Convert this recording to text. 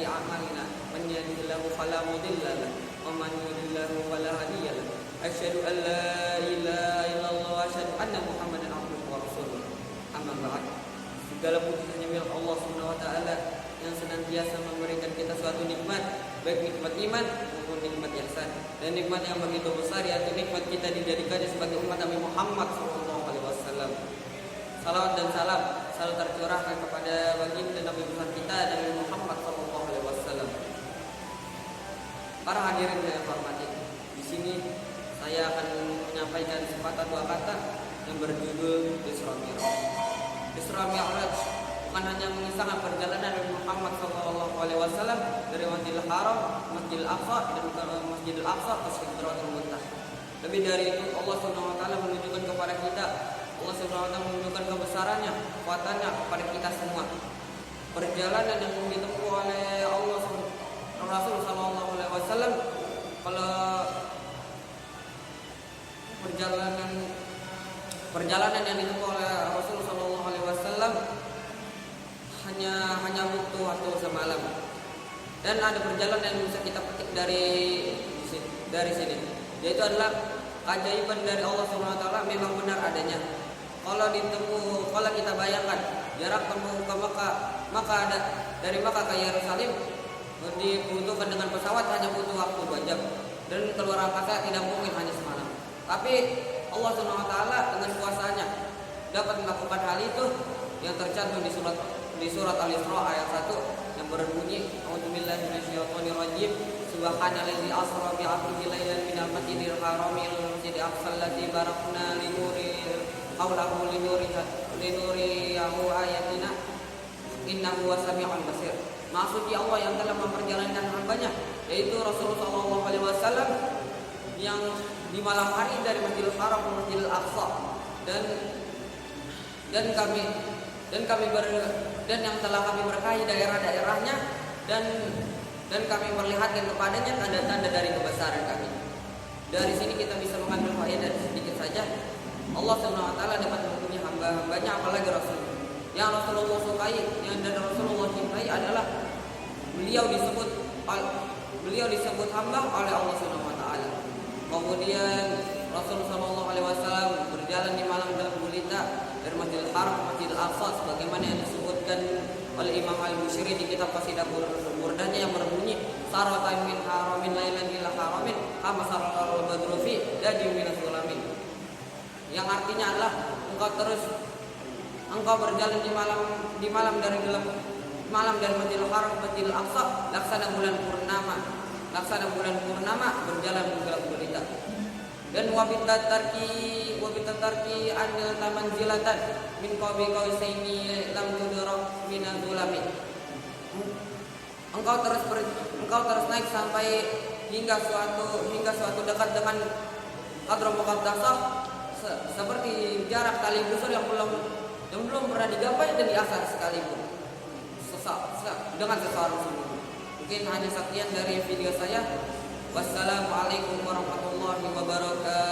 أعمالنا من يهده الله فلا مضل له ومن يضلل فلا هادي له أشهد أن لا إله إلا الله وأشهد أن محمدا عبده ورسوله أما بعد. Segala puji hanya milik Allah Subhanahu wa taala yang senantiasa memberikan kita suatu nikmat, baik nikmat iman maupun nikmat ihsan. Dan nikmat yang begitu besar yaitu nikmat kita dijadikannya sebagai umat Nabi Muhammad sallallahu alaihi wasallam. Salawat dan salam selalu tercurahkan kepada baginda Nabi besar kita Nabi Muhammad sallallahu alaihi wasallam. Para hadirin yang hormati, di sini saya akan menyampaikan sepatah dua kata yang berjudul Isra Mi'raj. Isra Mi'raj bukan hanya mengisahkan perjalanan Nabi Muhammad SAW dari Masjidil Haram, Masjidil Aqsa dan ke Masjidil Aqsa ke Sidratul Muntaha. Lebih dari itu Allah SWT menunjukkan kepada kita, Allah SWT menunjukkan kebesarannya, kekuatannya kepada kita semua. Perjalanan yang ditempuh oleh Allah Rasul SAW, kalau perjalanan yang ditempuh oleh Rasul sallallahu alaihi wasallam hanya butuh waktu semalam. Dan ada perjalanan yang bisa kita petik dari sini, yaitu adalah keajaiban dari Allah Subhanahu wa taala memang benar adanya. Kalau kita bayangkan jarak tempuh ke Mekah, maka ada dari Mekah ke Yerusalem dibutuhkan dengan pesawat hanya butuh waktu 2 jam, dan keluar angkasa tidak mungkin hanya semalam. Tapi Allah SWT dengan kuasanya dapat melakukan hal itu yang tercantum di surat Al-Isra ayat 1 yang berbunyi A'udzubillahi minasyaitonirrajim subhanallazi asra bi 'abdihi lailan minal masjidil harami ilal masjidil aqsal ladzi barakna linuriyahu ayatina innahu wasami'un basir. Maksudnya Allah yang telah memperjalankan hambanya, yaitu Rasulullah SAW yang di malam hari dari Masjidil Haram ke Masjidil Aqsa, dan yang telah kami berkahi daerah-daerahnya, dan kami perlihatkan kepadanya tanda-tanda dari kebesaran kami. Dari sini kita bisa mengambil faedah sedikit saja. Allah SWT dapat mempunyai hamba-hambanya, apalagi Rasul. Yang Rasulullah sukai, yang dan Rasulullah cintai adalah beliau disebut hamba oleh Allah SWT. Kemudian Rasulullah SAW berjalan di malam dalam gulita dari Masjidil Haram ke Masjidil Aqsa, sebagaimana yang disebutkan oleh Imam Al-Bushiri di kitab Qasidah Burdahnya yang berbunyi saratan min haramin lailan ila haramin kama saral badru fi dajim min sulami, yang artinya adalah engkau berjalan di malam dari Masjidil Haram ke Masjidil Aqsa laksana bulan purnama berjalan ke dalam gulita. Dan wabitatarki anil tamanzilatan min qabi qausaini lam tudrak min zulami. Engkau terus naik sampai hingga suatu dekat dengan Qadra Muqaddasah seperti jarak tali busur yang belum pernah digapai dan diasah sekalipun dengan seseorang semua. Mungkin hanya sekian dari video saya. Wassalamualaikum warahmatullahi wabarakatuh.